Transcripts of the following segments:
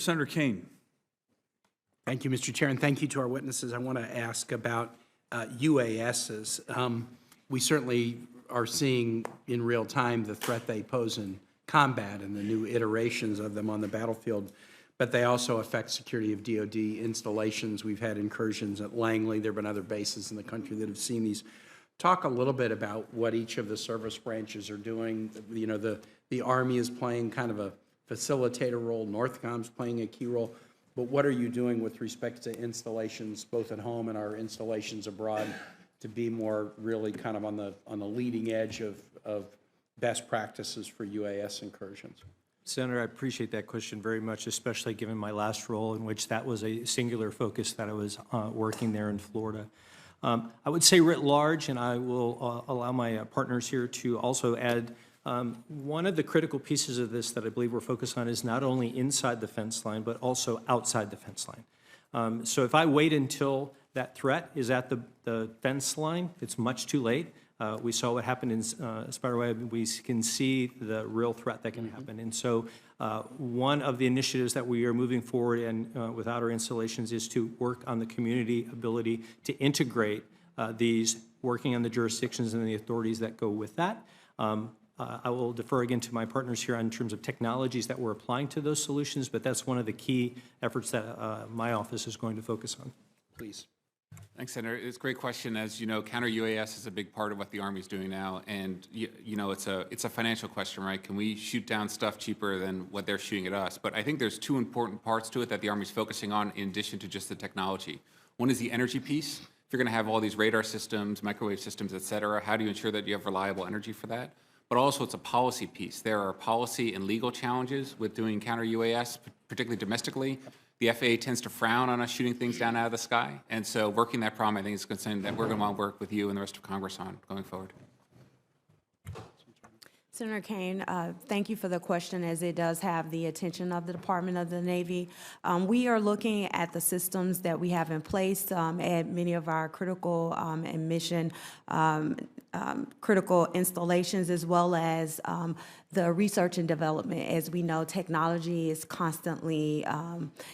Senator Kaine. Thank you, Mr. Chair, and thank you to our witnesses. I want to ask about UASs. We certainly are seeing in real time the threat they pose in combat and the new iterations of them on the battlefield, but they also affect security of DoD installations. We've had incursions at Langley. There have been other bases in the country that have seen these. Talk a little bit about what each of the service branches are doing. You know, the Army is playing kind of a facilitator role. NORTHCOM's playing a key role. But what are you doing with respect to installations, both at home and our installations abroad, to be more really kind of on the leading edge of best practices for UAS incursions? Senator, I appreciate that question very much, especially given my last role in which that was a singular focus that I was working there in Florida. I would say writ large, and I will allow my partners here to also add, one of the critical pieces of this that I believe we're focused on is not only inside the fence line, but also outside the fence line. So if I wait until that threat is at the fence line, it's much too late. We saw what happened in Spiderweb. We can see the real threat that can happen. And so one of the initiatives that we are moving forward and without our installations is to work on the community ability to integrate these, working on the jurisdictions and the authorities that go with that. I will defer again to my partners here in terms of technologies that we're applying to those solutions, but that's one of the key efforts that my office is going to focus on. Please. Thanks, Senator. It's a great question. As you know, counter UAS is a big part of what the Army is doing now, and you know it's a financial question, right? Can we shoot down stuff cheaper than what they're shooting at us? But I think there's two important parts to it that the Army is focusing on in addition to just the technology. One is the energy piece. If you're going to have all these radar systems, microwave systems, et cetera, how do you ensure that you have reliable energy for that? But also it's a policy piece. There are policy and legal challenges with doing counter UAS, particularly domestically. The FAA tends to frown on us shooting things down out of the sky. And so working that problem, I think, is something that we're going to want to work with you and the rest of Congress on going forward. Senator Kaine, thank you for the question, as it does have the attention of the Department of the Navy. We are looking at the systems that we have in place at many of our critical and mission critical installations, as well as the research and development. As we know, technology is constantly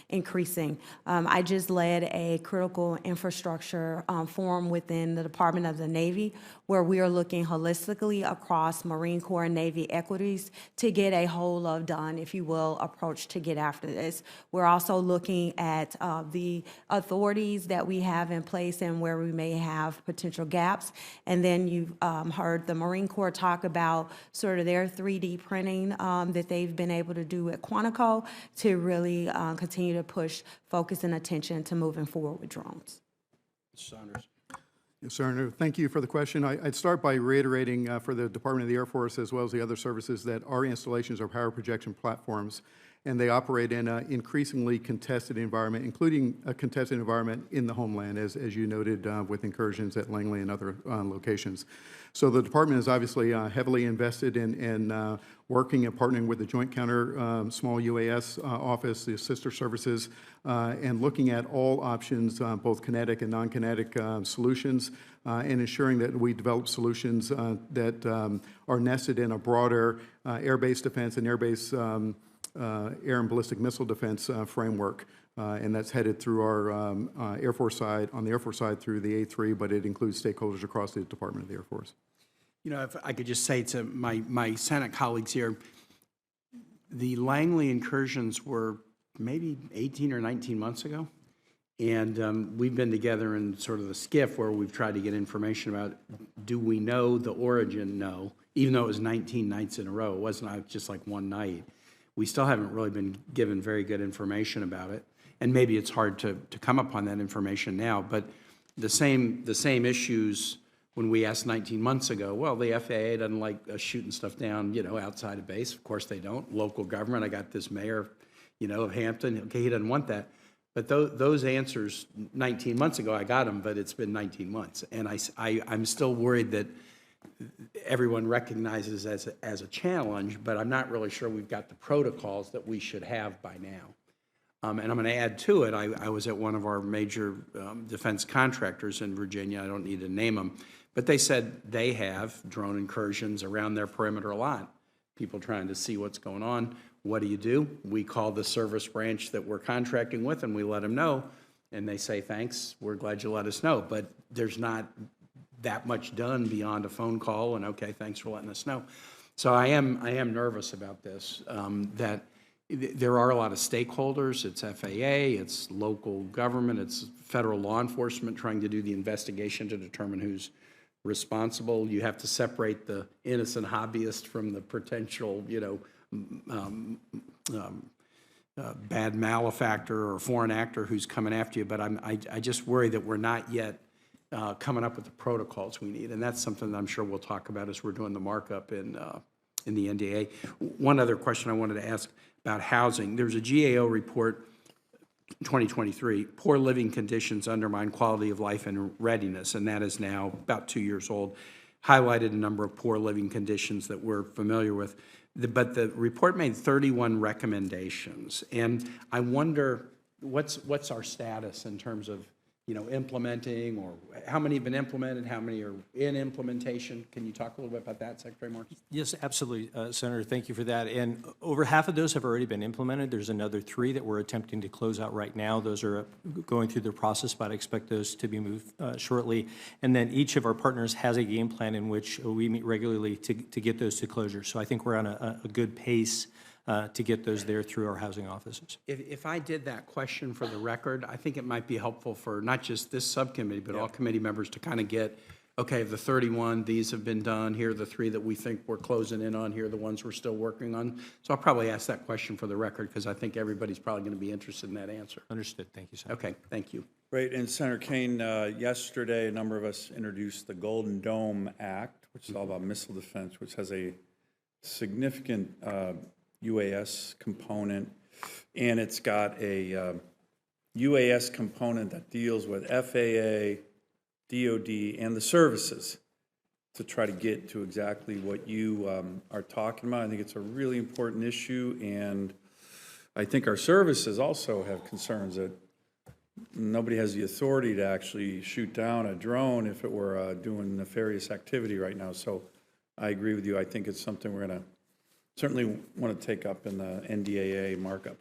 increasing. I just led a critical infrastructure forum within the Department of the Navy, where we are looking holistically across Marine Corps and Navy equities to get a whole of done, if you will, approach to get after this. We're also looking at the authorities that we have in place and where we may have potential gaps. And then you've heard the Marine Corps talk about sort of their 3D printing that they've been able to do at Quantico to really continue to push focus and attention to moving forward with drones. Mr. Saunders. Yes, Senator, thank you for the question. I'd start by reiterating for the Department of the Air Force as well as the other services that our installations are power projection platforms, and they operate in an increasingly contested environment, including a contested environment in the homeland, as you noted with incursions at Langley and other locations. So the department is obviously heavily invested in working and partnering with the Joint Counter Small UAS Office, the sister services, and looking at all options, both kinetic and non-kinetic solutions, and ensuring that we develop solutions that are nested in a broader air-based defense and air-based air and ballistic missile defense framework. And that's headed through our Air Force side, on the Air Force side through the A3, but it includes stakeholders across the Department of the Air Force. You know, if I could just say to my Senate colleagues here, the Langley incursions were maybe 18 or 19 months ago. And we've been together in sort of the skiff where we've tried to get information about, do we know the origin? No, even though it was 19 nights in a row. It wasn't just like one night. We still haven't really been given very good information about it. And maybe it's hard to come upon that information now, but the same issues when we asked 19 months ago, well, the FAA doesn't like us shooting stuff down, you know, outside of base. Of course they don't. Local government, I got this mayor, you know, of Hampton, okay, he doesn't want that. But those answers 19 months ago, I got them, but it's been 19 months. And I'm still worried that everyone recognizes as a challenge, but I'm not really sure we've got the protocols that we should have by now. And I'm going to add to it, I was at one of our major defense contractors in Virginia. I don't need to name them, but they said they have drone incursions around their perimeter a lot. People trying to see what's going on. what do? We call the service branch that we're contracting with, and we let them know, and they say, thanks, we're glad you let us know. But there's not that much done beyond a phone call and, okay, thanks for letting us know. So I am nervous about this, that there are a lot of stakeholders. It's FAA, it's local government, it's federal law enforcement trying to do the investigation to determine who's responsible. You have to separate the innocent hobbyist from the potential, bad malefactor or foreign actor who's coming after you. But I just worry that we're not yet coming up with the protocols we need, and that's something that I'm sure we'll talk about as we're doing the markup in the NDA. One other question I wanted to ask about housing. There's a GAO report, 2023, poor living conditions undermine quality of life and readiness, and that is now about 2 years old, highlighted a number of poor living conditions that we're familiar with. But the report made 31 recommendations, and I wonder what's our status in terms of implementing, or how many have been implemented, how many are in implementation? Can you talk a little bit about that, Secretary Markey? Yes, absolutely, Senator. Thank you for that. And over half of those have already been implemented. There's another 3 that we're attempting to close out right now. Those are going through the process, but I expect those to be moved shortly. And then each of our partners has a game plan in which we meet regularly to get those to closure. So I think we're on a good pace to get those there through our housing offices. If I did that question for the record, I think it might be helpful for not just this subcommittee, but all committee members to kind of get, okay, of the 31, these have been done, here are the 3 that we think we're closing in on, here are the ones we're still working on. So I'll probably ask that question for the record, because I think everybody's probably going to be interested in that answer. Understood. Thank you, Senator. Okay, thank you. Great, and Senator Kaine, yesterday, a number of us introduced the Golden Dome Act, which is all about missile defense, which has a significant UAS component, and it's got a UAS component that deals with FAA, DOD, and the services to try to get to exactly what you are talking about. I think it's a really important issue, and I think our services also have concerns that nobody has the authority to actually shoot down a drone if it were doing nefarious activity right now. So I agree with you. I think it's something we're going to certainly want to take up in the NDAA markup.